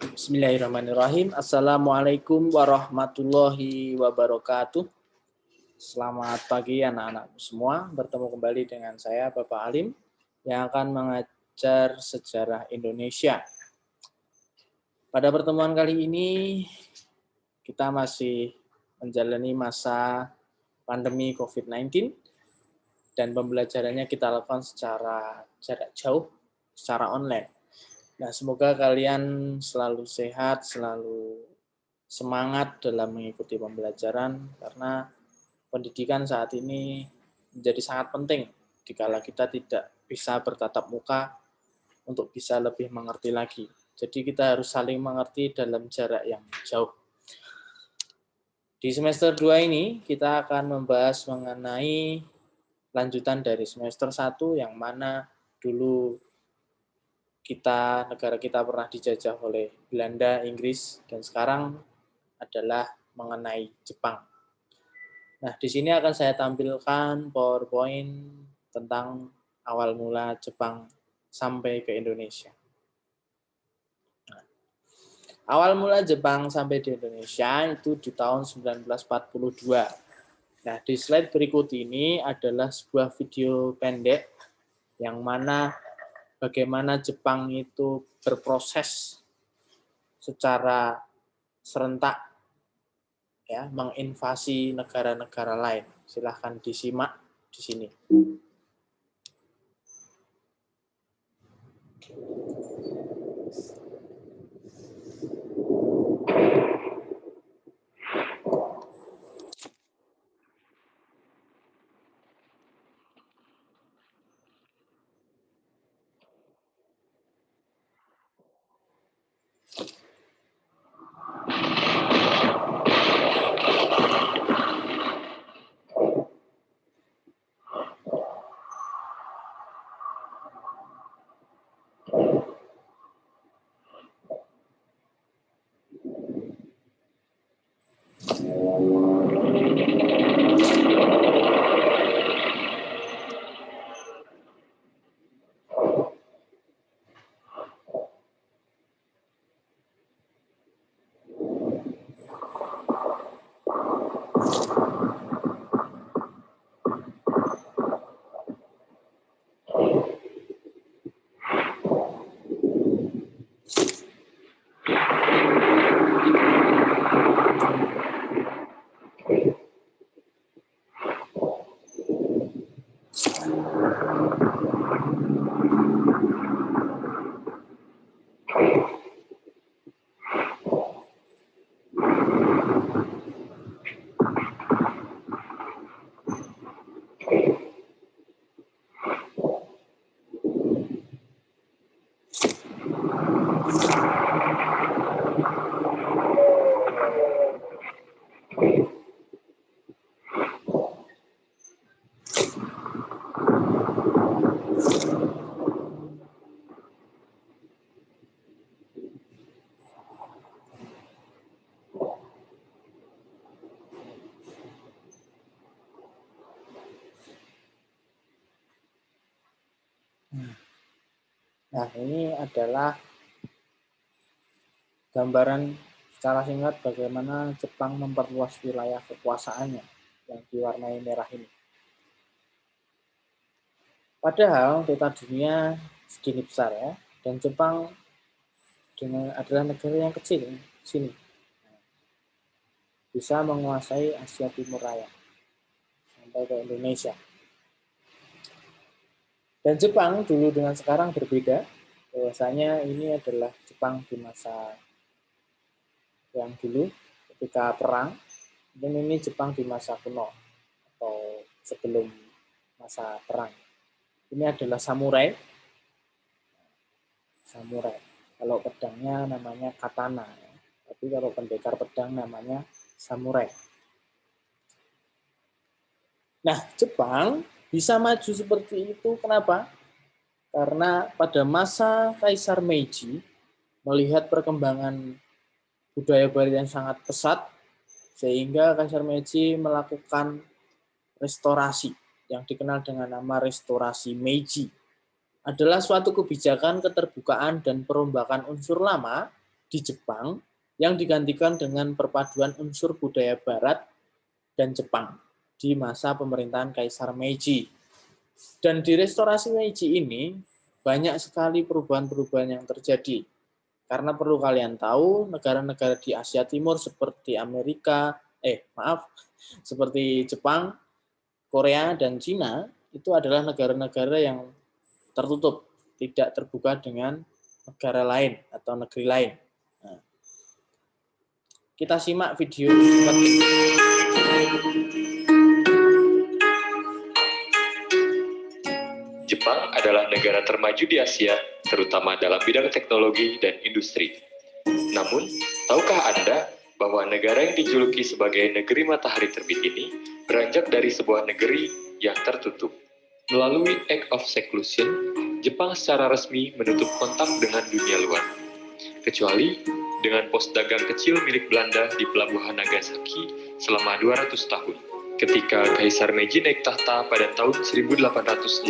Bismillahirrahmanirrahim. Assalamualaikum warahmatullahi wabarakatuh. Selamat pagi anak-anak semua. Bertemu kembali dengan saya Bapak Alim yang akan mengajar sejarah Indonesia. Pada pertemuan kali ini kita masih menjalani masa pandemi COVID-19 dan pembelajarannya kita lakukan secara jarak jauh, secara online. Nah, semoga kalian selalu sehat, selalu semangat dalam mengikuti pembelajaran, karena pendidikan saat ini menjadi sangat penting dikala kita tidak bisa bertatap muka untuk bisa lebih mengerti lagi. Jadi kita harus saling mengerti dalam jarak yang jauh. Di semester 2 ini kita akan membahas mengenai lanjutan dari semester 1 yang mana dulu negara kita pernah dijajah oleh Belanda, Inggris, dan sekarang adalah mengenai Jepang. Nah, di sini akan saya tampilkan PowerPoint tentang awal mula Jepang sampai ke Indonesia. Nah, awal mula Jepang sampai di Indonesia itu di tahun 1942. Nah, di slide berikut ini adalah sebuah video pendek yang mana bagaimana Jepang itu berproses secara serentak ya, menginvasi negara-negara lain. Silahkan disimak di sini. Nah, ini adalah gambaran secara singkat bagaimana Jepang memperluas wilayah kekuasaannya yang diwarnai merah ini. Padahal peta dunia segini besar ya, dan Jepang adalah negara yang kecil sini, bisa menguasai Asia Timur Raya sampai ke Indonesia. Dan Jepang dulu dengan sekarang berbeda, bahwasanya ini adalah Jepang di masa yang dulu ketika perang, dan ini Jepang di masa kuno atau sebelum masa perang. Ini adalah samurai. Kalau pedangnya namanya katana, tapi kalau pendekar pedang namanya samurai. Nah, Jepang bisa maju seperti itu kenapa? Karena pada masa Kaisar Meiji melihat perkembangan budaya barat yang sangat pesat, sehingga Kaisar Meiji melakukan restorasi yang dikenal dengan nama restorasi Meiji. Adalah suatu kebijakan keterbukaan dan perombakan unsur lama di Jepang yang digantikan dengan perpaduan unsur budaya Barat dan Jepang di masa pemerintahan Kaisar Meiji. Dan di restorasi Meiji ini banyak sekali perubahan-perubahan yang terjadi. Karena perlu kalian tahu, negara-negara di Asia Timur seperti seperti Jepang, Korea, dan Cina, itu adalah negara-negara yang tertutup, tidak terbuka dengan negara lain atau negeri lain. Nah, kita simak video singkat ini. Jepang adalah negara termaju di Asia, terutama dalam bidang teknologi dan industri. Namun, tahukah Anda bahwa negara yang dijuluki sebagai negeri matahari terbit ini beranjak dari sebuah negeri yang tertutup? Melalui Act of Seclusion, Jepang secara resmi menutup kontak dengan dunia luar. Kecuali dengan pos dagang kecil milik Belanda di pelabuhan Nagasaki selama 200 tahun. Ketika Kaisar Meiji naik tahta pada tahun 1868,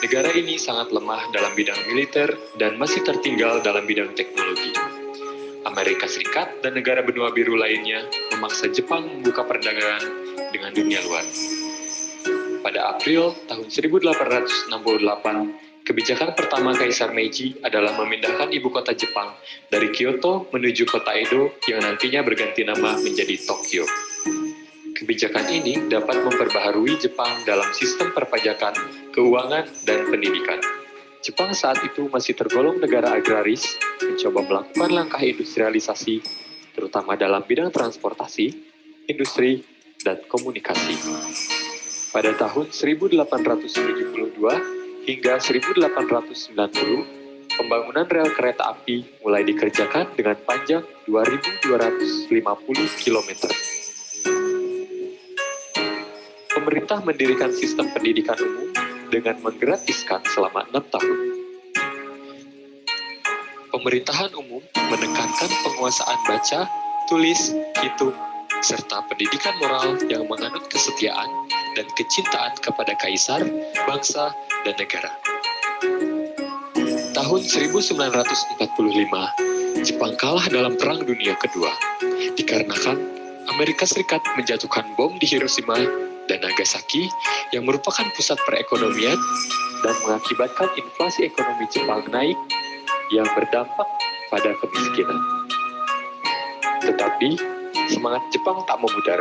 negara ini sangat lemah dalam bidang militer dan masih tertinggal dalam bidang teknologi. Amerika Serikat dan negara benua biru lainnya memaksa Jepang membuka perdagangan dengan dunia luar. Pada April tahun 1868, kebijakan pertama Kaisar Meiji adalah memindahkan ibu kota Jepang dari Kyoto menuju kota Edo yang nantinya berganti nama menjadi Tokyo. Kebijakan ini dapat memperbaharui Jepang dalam sistem perpajakan, keuangan, dan pendidikan. Jepang saat itu masih tergolong negara agraris, mencoba melakukan langkah industrialisasi, terutama dalam bidang transportasi, industri, dan komunikasi. Pada tahun 1872 hingga 1890, pembangunan rel kereta api mulai dikerjakan dengan panjang 2.250 km. Pemerintah mendirikan sistem pendidikan umum dengan menggratiskan selama 6 tahun. Pemerintahan umum menekankan penguasaan baca, tulis, hitung, serta pendidikan moral yang menganut kesetiaan dan kecintaan kepada kaisar, bangsa, dan negara. Tahun 1945, Jepang kalah dalam Perang Dunia Kedua, dikarenakan Amerika Serikat menjatuhkan bom di Hiroshima dan Nagasaki yang merupakan pusat perekonomian dan mengakibatkan inflasi ekonomi Jepang naik yang berdampak pada kemiskinan. Tetapi, semangat Jepang tak memudar.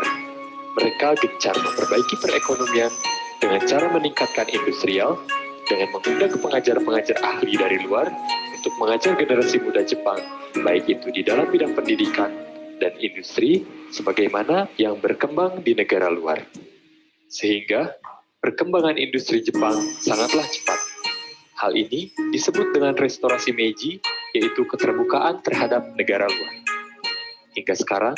Mereka gencar memperbaiki perekonomian dengan cara meningkatkan industrial, dengan mengundang pengajar-pengajar ahli dari luar untuk mengajar generasi muda Jepang, baik itu di dalam bidang pendidikan dan industri, sebagaimana yang berkembang di negara luar. Sehingga, perkembangan industri Jepang sangatlah cepat. Hal ini disebut dengan restorasi Meiji, yaitu keterbukaan terhadap negara luar. Hingga sekarang,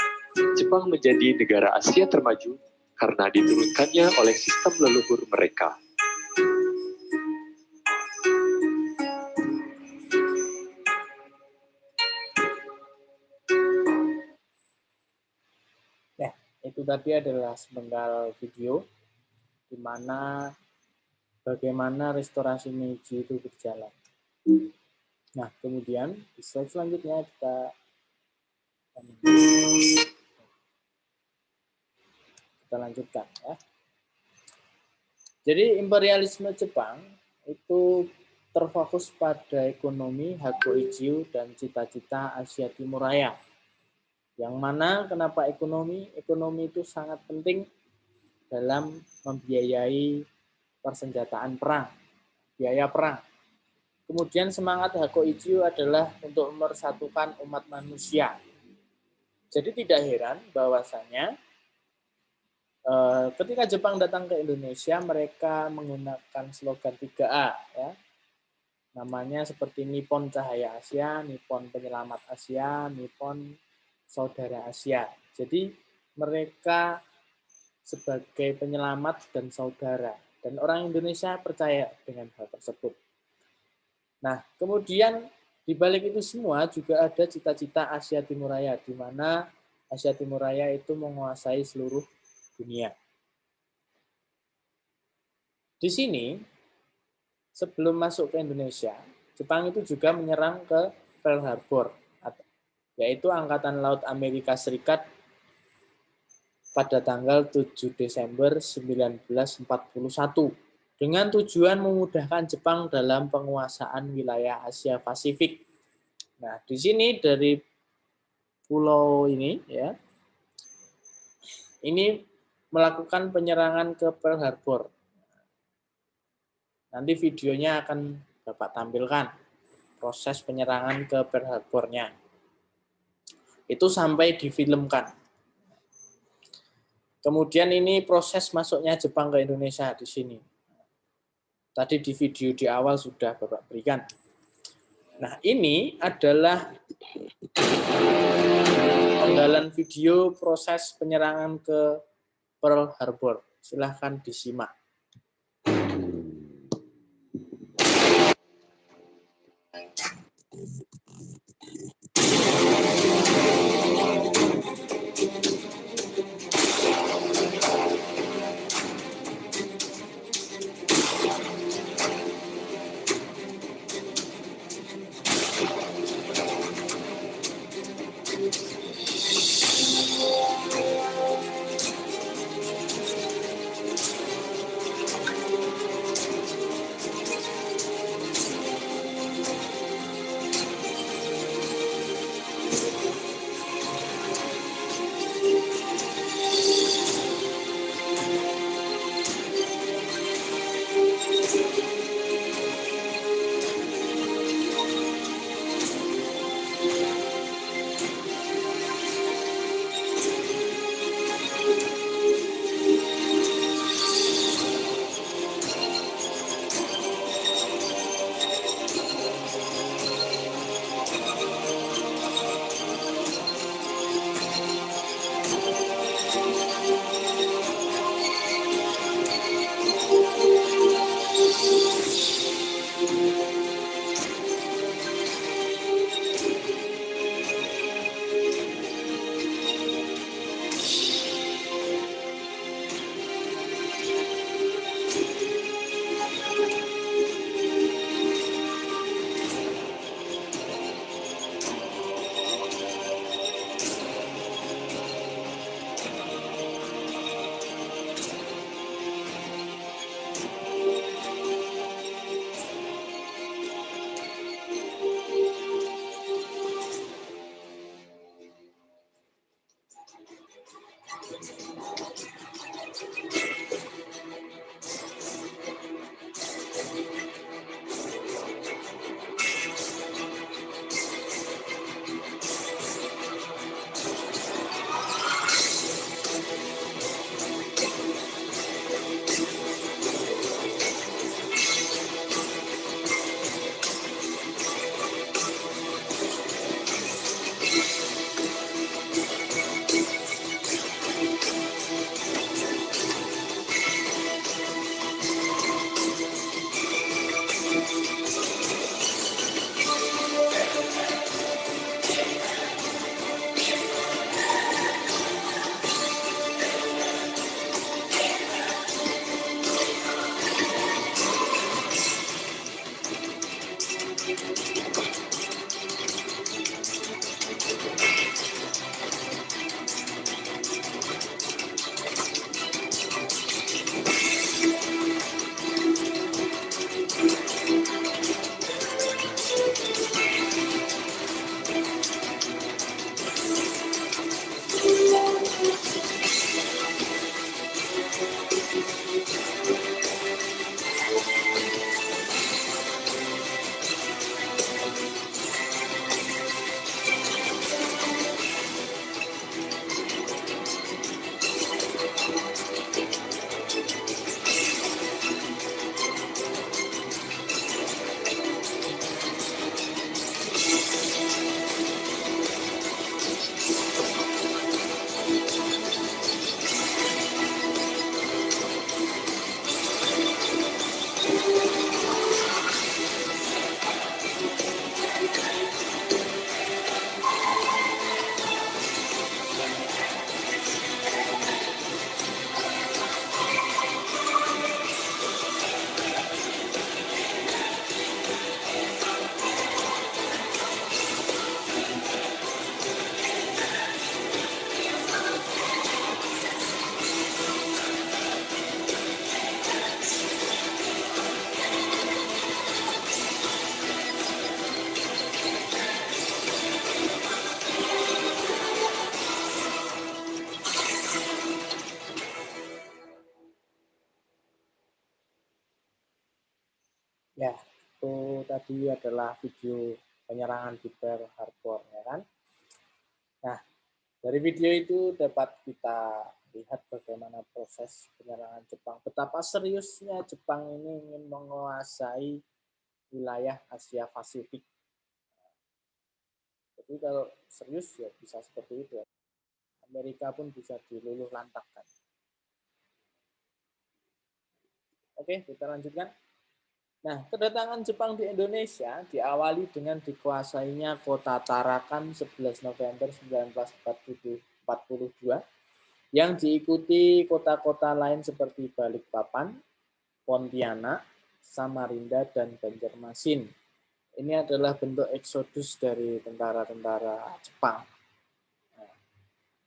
Jepang menjadi negara Asia termaju karena diturunkannya oleh sistem leluhur mereka. Ya, itu tadi adalah sepenggal video di mana bagaimana restorasi Meiji itu berjalan. Nah, kemudian di slide selanjutnya kita lanjutkan ya. Jadi imperialisme Jepang itu terfokus pada ekonomi Hakoichiu dan cita-cita Asia Timur Raya. Yang mana kenapa ekonomi? Ekonomi itu sangat penting dalam membiayai persenjataan perang, biaya perang. Kemudian semangat Hakoichiu adalah untuk memersatukan umat manusia. Jadi tidak heran bahwasanya ketika Jepang datang ke Indonesia, mereka menggunakan slogan 3A, ya. Namanya seperti Nippon Cahaya Asia, Nippon Penyelamat Asia, Nippon Saudara Asia. Jadi mereka sebagai penyelamat dan saudara. Dan orang Indonesia percaya dengan hal tersebut. Nah, kemudian di balik itu semua juga ada cita-cita Asia Timur Raya, di mana Asia Timur Raya itu menguasai seluruh dunia. Di sini, sebelum masuk ke Indonesia, Jepang itu juga menyerang ke Pearl Harbor yaitu Angkatan Laut Amerika Serikat pada tanggal 7 Desember 1941 dengan tujuan memudahkan Jepang dalam penguasaan wilayah Asia Pasifik. Nah, di sini dari pulau ini ya, ini melakukan penyerangan ke Pearl Harbor. Nanti videonya akan Bapak tampilkan proses penyerangan ke Pearl Harbor-nya. Itu sampai difilmkan. Kemudian ini proses masuknya Jepang ke Indonesia di sini. Tadi di video di awal sudah Bapak berikan. Nah, ini adalah penggalan video proses penyerangan ke Pearl Harbor. Silahkan disimak. tadi adalah video penyerangan di Pearl Harbor, ya kan? Nah, dari video itu dapat kita lihat bagaimana proses penyerangan Jepang. Betapa seriusnya Jepang ini ingin menguasai wilayah Asia Pasifik. Jadi kalau serius ya bisa seperti itu. Amerika pun bisa diluluh lantakkan. Oke, kita lanjutkan. Nah, kedatangan Jepang di Indonesia diawali dengan dikuasainya kota Tarakan 11 November 1942 yang diikuti kota-kota lain seperti Balikpapan, Pontianak, Samarinda, dan Banjarmasin. Ini adalah bentuk eksodus dari tentara-tentara Jepang.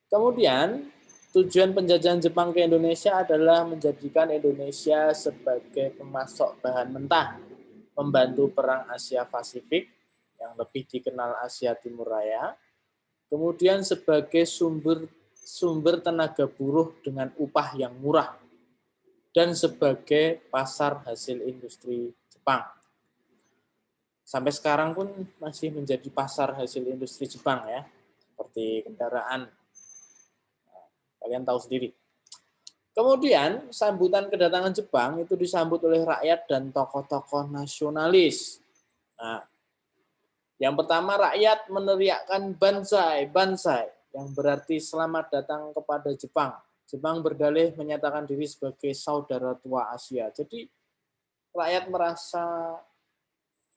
Kemudian, tujuan penjajahan Jepang ke Indonesia adalah menjadikan Indonesia sebagai pemasok bahan mentah, membantu perang Asia Pasifik yang lebih dikenal Asia Timur Raya, kemudian sebagai sumber tenaga buruh dengan upah yang murah, dan sebagai pasar hasil industri Jepang. Sampai sekarang pun masih menjadi pasar hasil industri Jepang ya, seperti kendaraan. Kalian tahu sendiri. Kemudian sambutan kedatangan Jepang itu disambut oleh rakyat dan tokoh-tokoh nasionalis. Nah, yang pertama rakyat meneriakkan Banzai, Banzai, yang berarti selamat datang kepada Jepang. Jepang berdalih menyatakan diri sebagai saudara tua Asia. Jadi rakyat merasa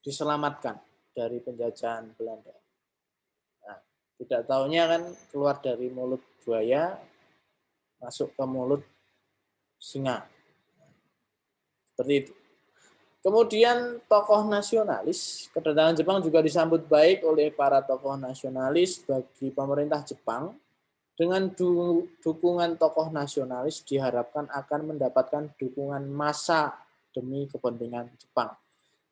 diselamatkan dari penjajahan Belanda. Nah, tidak tahunya kan keluar dari mulut buaya, masuk ke mulut singa. Seperti itu. Kemudian tokoh nasionalis, kedatangan Jepang juga disambut baik oleh para tokoh nasionalis bagi pemerintah Jepang. Dengan dukungan tokoh nasionalis diharapkan akan mendapatkan dukungan massa demi kepentingan Jepang.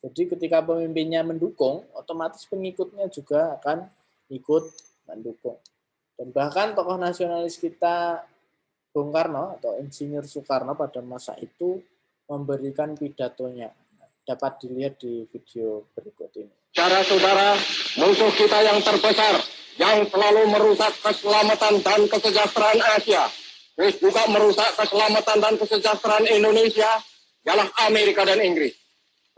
Jadi ketika pemimpinnya mendukung, otomatis pengikutnya juga akan ikut mendukung. Dan bahkan tokoh nasionalis kita Bung Karno atau Insinyur Soekarno pada masa itu memberikan pidatonya. Dapat dilihat di video berikut ini. Saudara-saudara, musuh kita yang terbesar, yang selalu merusak keselamatan dan kesejahteraan Asia, terus juga merusak keselamatan dan kesejahteraan Indonesia, ialah Amerika dan Inggris.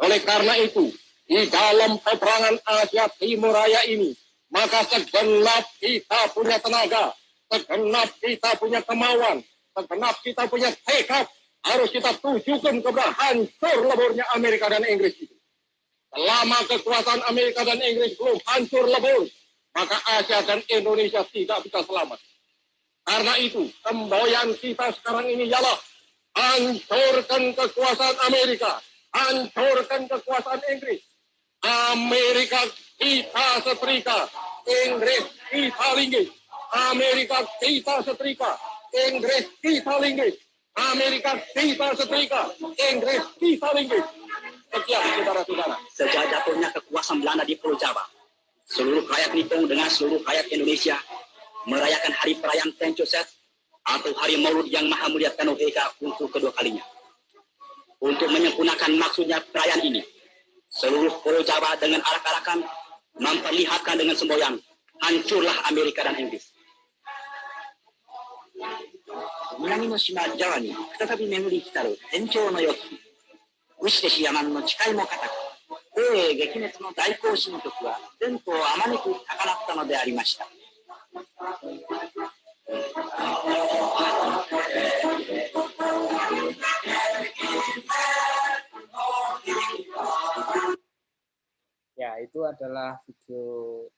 Oleh karena itu, di dalam peperangan Asia Timur Raya ini, maka segenap kita punya tenaga, segenap kita punya kemauan, segenap kita punya tekad, harus kita tujukan kepada hancur leburnya Amerika dan Inggris itu. Selama kekuasaan Amerika dan Inggris belum hancur lebur, maka Asia dan Indonesia tidak bisa selamat. Karena itu, semboyan kita sekarang ini ialah hancurkan kekuasaan Amerika, hancurkan kekuasaan Inggris. Amerika kita setrika, Inggris kita linggis. Amerika kita setrika, Inggris kita linggis. Amerika kita setrika, Inggris kita linggis. Sekian saudara-saudara. Sejak jatuhnya kekuasaan Belanda di Pulau Jawa, seluruh rakyat Nippon dengan seluruh rakyat Indonesia merayakan hari perayaan Tenchoset atau hari Maulud yang Maha Mulia Kanobeka untuk kedua kalinya. Untuk menyempurnakan maksudnya perayaan ini, seluruh Pulau Jawa dengan arak-arakan memperlihatkan dengan semboyan, hancurlah Amerika dan Inggris. 南の島ジャワに再び巡り来たる天朝の世継ぎ、ウシテシヤマンの誓いも固く、光栄撃滅の大行進曲は前途をあまねく高鳴ったのでありました。Ya, itu adalah video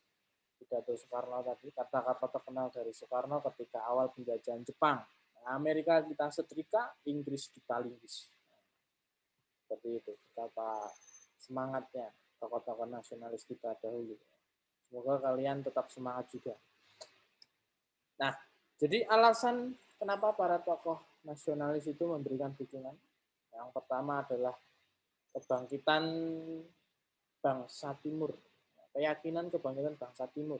pidato Soekarno tadi, kata-kata terkenal dari Soekarno ketika awal penjajahan Jepang. Amerika kita setrika, Inggris kita linggis. Seperti itu, betapa semangatnya tokoh-tokoh nasionalis kita dahulu. Semoga kalian tetap semangat juga. Nah, jadi alasan kenapa para tokoh nasionalis itu memberikan dukungan? Yang pertama adalah kebangkitan bangsa Timur, keyakinan kebangkitan bangsa Timur.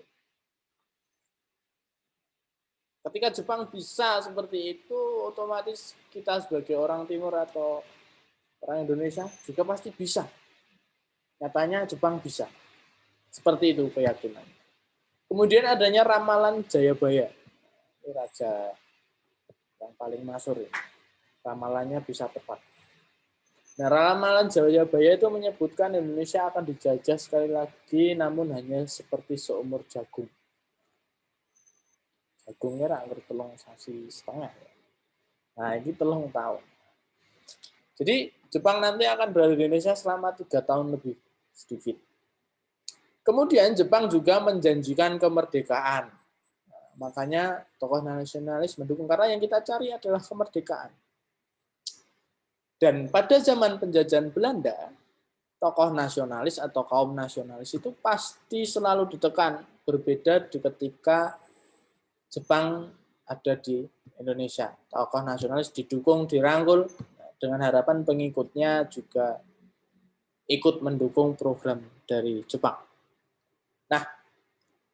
Ketika Jepang bisa seperti itu, otomatis kita sebagai orang Timur atau orang Indonesia juga pasti bisa. Nyatanya Jepang bisa. Seperti itu keyakinan. Kemudian adanya ramalan Jayabaya. Ini raja yang paling masyhur. Ramalannya bisa tepat. Nah, ramalan Jayabaya itu menyebutkan Indonesia akan dijajah sekali lagi, namun hanya seperti seumur jagung. Jagungnya rak telung sasi setengah. Nah, ini telung tahun. Jadi Jepang nanti akan berada di Indonesia selama 3 tahun lebih sedikit. Kemudian Jepang juga menjanjikan kemerdekaan. Nah, makanya tokoh nasionalis mendukung, karena yang kita cari adalah kemerdekaan. Dan pada zaman penjajahan Belanda, tokoh nasionalis atau kaum nasionalis itu pasti selalu ditekan. Berbeda ketika Jepang ada di Indonesia. Tokoh nasionalis didukung, dirangkul, dengan harapan pengikutnya juga ikut mendukung program dari Jepang. Nah,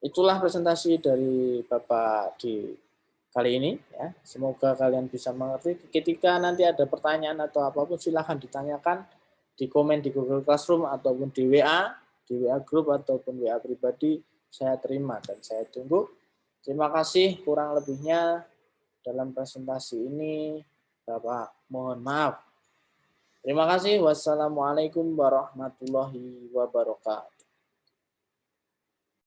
itulah presentasi dari Bapak di kali ini. Ya. Semoga kalian bisa mengerti. Ketika nanti ada pertanyaan atau apapun, silahkan ditanyakan di komen di Google Classroom ataupun di WA Group ataupun WA pribadi. Saya terima dan saya tunggu. Terima kasih, kurang lebihnya dalam presentasi ini Bapak mohon maaf. Terima kasih. Wassalamualaikum warahmatullahi wabarakatuh.